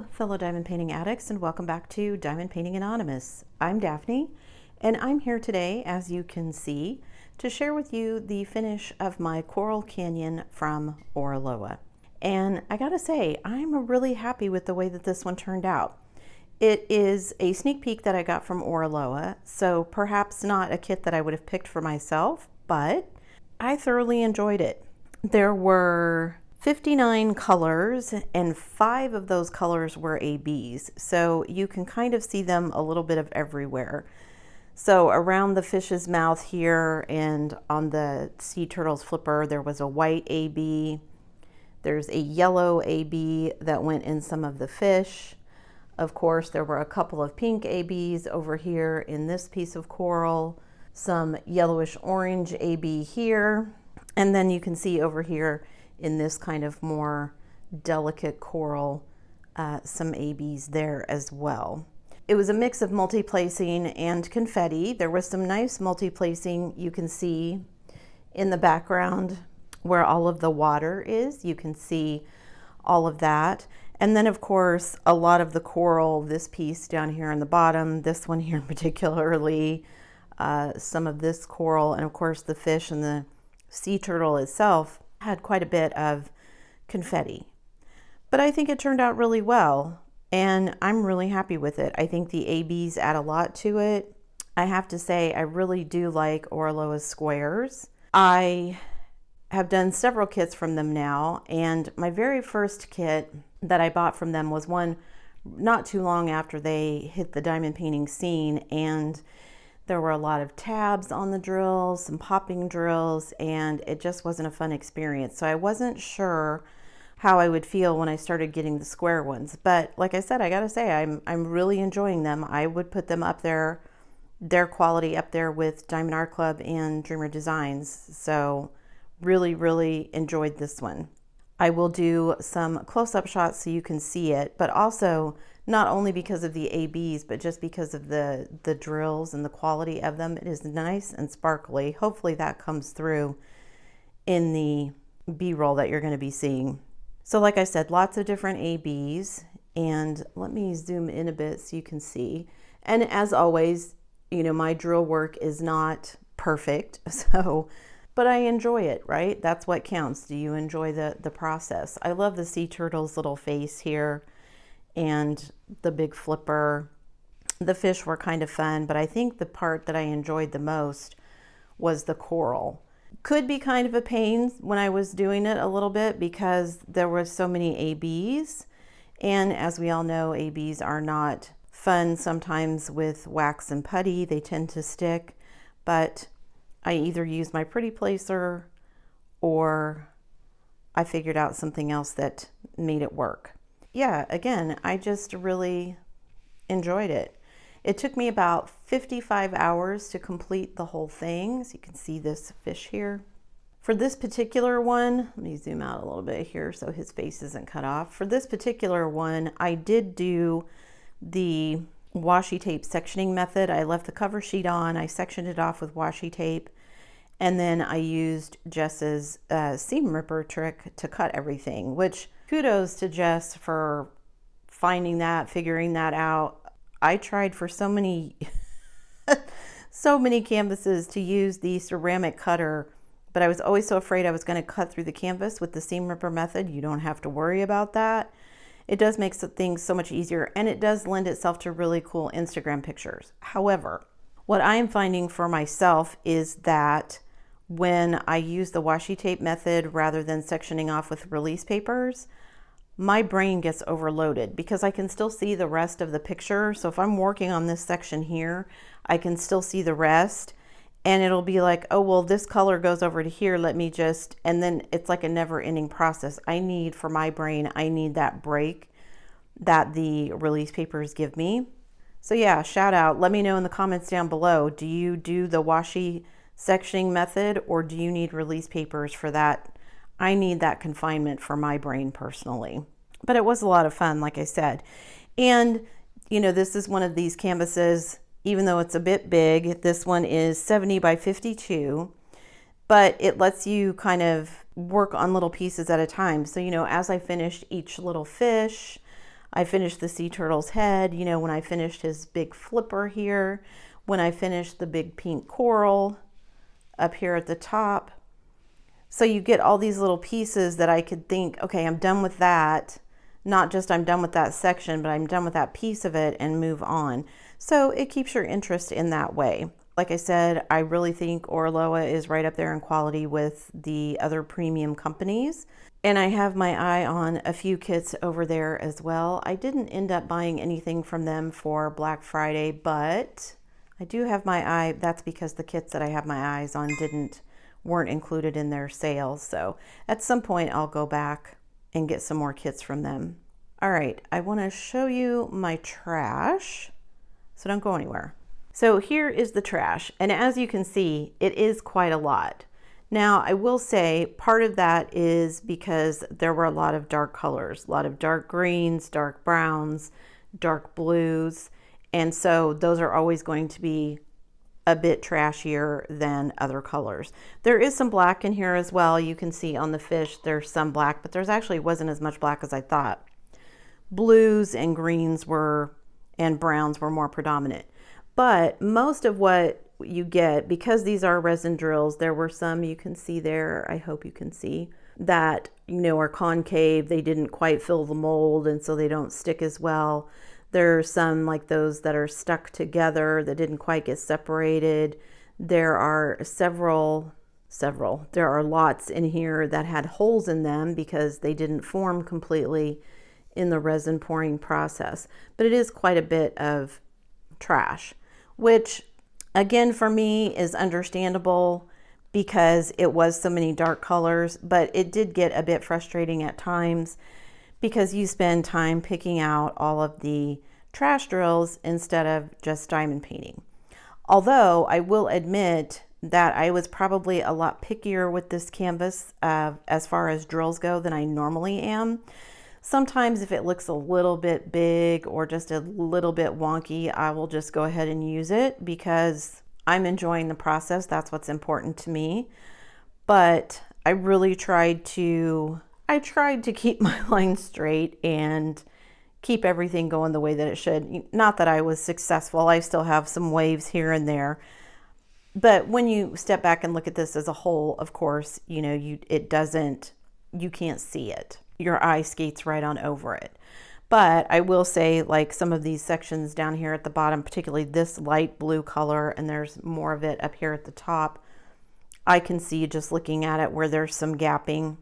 Hello, fellow diamond painting addicts, and welcome back to Diamond Painting Anonymous. I'm Daphne, and I'm here today, as you can see, to share with you the finish of my Coral Canyon from Oraloa. And I gotta say, I'm really happy with the way that this one turned out. It is a sneak peek that I got from Oraloa, so perhaps not a kit that I would have picked for myself, but I thoroughly enjoyed it. There were 59 colors, and 5 of those colors were ABs, so you can kind of see them a little bit of everywhere. So around the fish's mouth here and on the sea turtle's flipper, there was a white AB. There's a yellow AB that went in some of the fish. Of course, there were a couple of pink ABs over here in this piece of coral, some yellowish orange AB here, and then you can see over here in this kind of more delicate coral, some ABs there as well. It was a mix of multi-placing and confetti. There was some nice multi-placing you can see in the background where all of the water is. You can see all of that. And then of course, a lot of the coral, this piece down here on the bottom, this one here particularly, some of this coral, and of course the fish and the sea turtle itself had quite a bit of confetti. But I think it turned out really well, and I'm really happy with it. I think the ABs add a lot to it. I have to say, I really do like Oraloa's squares. I have done several kits from them now, and my very first kit that I bought from them was one not too long after they hit the diamond painting scene, and there were a lot of tabs on the drills, some popping drills, and it just wasn't a fun experience. So I wasn't sure how I would feel when I started getting the square ones. But like I said, I gotta say, I'm really enjoying them. I would put them up there, their quality up there with Diamond Art Club and Dreamer Designs. So really, really enjoyed this one. I will do some close-up shots so you can see it, but also not only because of the ABs, but just because of the drills and the quality of them. It is nice and sparkly. Hopefully that comes through in the B-roll that you're going to be seeing. So like I said, lots of different ABs, and let me zoom in a bit so you can see. And as always, you know, my drill work is not perfect, but I enjoy it, right? That's what counts. Do you enjoy the process? I love the sea turtle's little face here and the big flipper. The fish were kind of fun, but I think the part that I enjoyed the most was the coral. Could be kind of a pain when I was doing it a little bit because there were so many ABs, and as we all know, ABs are not fun sometimes with wax and putty. They tend to stick, but I either used my pretty placer or I figured out something else that made it work. Yeah, again, I just really enjoyed it. It took me about 55 hours to complete the whole thing. So you can see this fish here. For this particular one, let me zoom out a little bit here so his face isn't cut off. For this particular one, I did do the washi tape sectioning method. I left the cover sheet on, I sectioned it off with washi tape, and then I used Jess's seam ripper trick to cut everything, which kudos to Jess for finding that, figuring that out. I tried for so many so many canvases to use the ceramic cutter, but I was always so afraid I was going to cut through the canvas. With the seam ripper method, you don't have to worry about that. It does make things so much easier, and it does lend itself to really cool Instagram pictures. However, what I am finding for myself is that when I use the washi tape method rather than sectioning off with release papers, my brain gets overloaded because I can still see the rest of the picture. So if I'm working on this section here, I can still see the rest, and it'll be like, oh, well, this color goes over to here. Let me just, and then it's like a never ending process. For my brain, I need that break that the release papers give me. So yeah, shout out. Let me know in the comments down below. Do you do the washi sectioning method, or do you need release papers for that? I need that confinement for my brain personally. But it was a lot of fun, like I said. And, you know, this is one of these canvases, even though it's a bit big, this one is 70 by 52, but it lets you kind of work on little pieces at a time. So, you know, as I finished each little fish, I finished the sea turtle's head, you know, when I finished his big flipper here, when I finished the big pink coral up here at the top. So you get all these little pieces that I could think, okay, I'm done with that. Not just I'm done with that section, but I'm done with that piece of it and move on. So it keeps your interest in that way. Like I said, I really think Oraloa is right up there in quality with the other premium companies. And I have my eye on a few kits over there as well. I didn't end up buying anything from them for Black Friday, but I do have my eye. That's because the kits that I have my eyes on weren't included in their sales. So at some point I'll go back and get some more kits from them. All right, I want to show you my trash, so don't go anywhere. So here is the trash, and as you can see, it is quite a lot. Now, I will say part of that is because there were a lot of dark colors, a lot of dark greens, dark browns, dark blues, and so those are always going to be a bit trashier than other colors. There is some black in here as well. You can see on the fish there's some black, but there's actually wasn't as much black as I thought. Blues and greens and browns were more predominant. But most of what you get, because these are resin drills, there were some you can see there, I hope you can see, that, you know, are concave. They didn't quite fill the mold, and so they don't stick as well. There's some like those that are stuck together that didn't quite get separated. There are there are lots in here that had holes in them because they didn't form completely in the resin pouring process. But it is quite a bit of trash, which again for me is understandable because it was so many dark colors, but it did get a bit frustrating at times because you spend time picking out all of the trash drills instead of just diamond painting. Although I will admit that I was probably a lot pickier with this canvas as far as drills go than I normally am. Sometimes if it looks a little bit big or just a little bit wonky, I will just go ahead and use it because I'm enjoying the process. That's what's important to me. But I really tried to keep my line straight and keep everything going the way that it should. Not that I was successful. I still have some waves here and there. But when you step back and look at this as a whole, of course, you know, you can't see it. Your eye skates right on over it. But I will say, like some of these sections down here at the bottom, particularly this light blue color, and there's more of it up here at the top, I can see just looking at it where there's some gapping.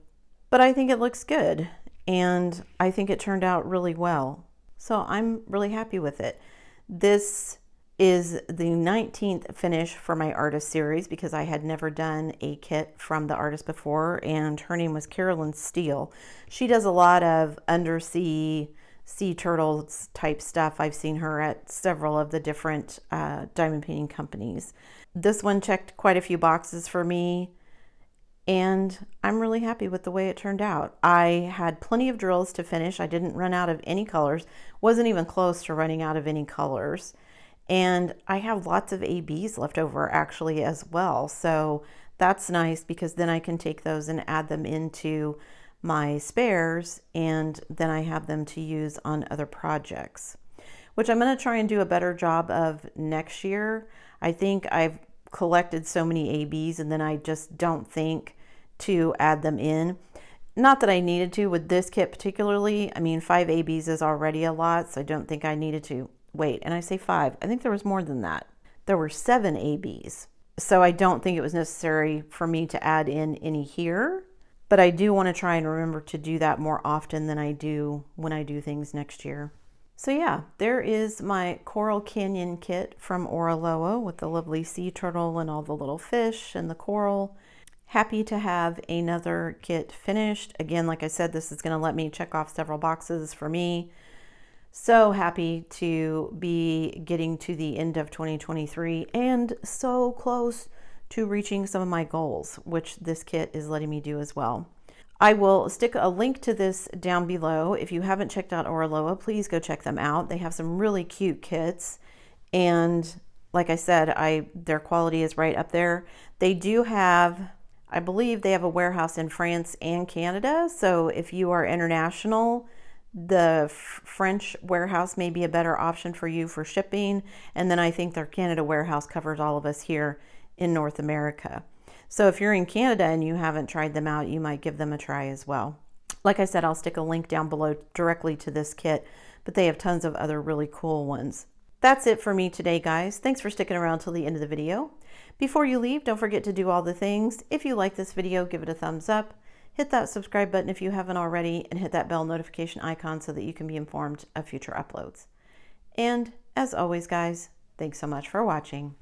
But I think it looks good, and I think it turned out really well. So I'm really happy with it. This is the 19th finish for my artist series because I had never done a kit from the artist before, and her name was Carolyn Steele. She does a lot of undersea sea turtles type stuff. I've seen her at several of the different diamond painting companies. This one checked quite a few boxes for me, and I'm really happy with the way it turned out. I had plenty of drills to finish. I didn't run out of any colors, wasn't even close to running out of any colors. And I have lots of ABs left over actually as well. So that's nice because then I can take those and add them into my spares, and then I have them to use on other projects, which I'm going to try and do a better job of next year. I think I've collected so many ABs and then I just don't think to add them in. Not that I needed to with this kit particularly. I mean, 5 ABs is already a lot, so I don't think I needed to. Wait, and I say 5. I think there was more than that. There were 7 ABs. So I don't think it was necessary for me to add in any here, but I do want to try and remember to do that more often than I do when I do things next year. So yeah, there is my Coral Canyon kit from Oraloa with the lovely sea turtle and all the little fish and the coral. Happy to have another kit finished. Again, like I said, this is going to let me check off several boxes for me. So happy to be getting to the end of 2023 and so close to reaching some of my goals, which this kit is letting me do as well. I will stick a link to this down below. If you haven't checked out Oraloa, please go check them out. They have some really cute kits, and like I said, their quality is right up there. They do have, I believe they have a warehouse in France and Canada, so if you are international, The French warehouse may be a better option for you for shipping. And then I think their Canada warehouse covers all of us here in North America. So if you're in Canada and you haven't tried them out, you might give them a try as well. Like I said, I'll stick a link down below directly to this kit, but they have tons of other really cool ones. That's it for me today, guys. Thanks for sticking around till the end of the video. Before you leave, don't forget to do all the things. If you like this video, give it a thumbs up. Hit that subscribe button if you haven't already, and hit that bell notification icon so that you can be informed of future uploads. And as always, guys, thanks so much for watching.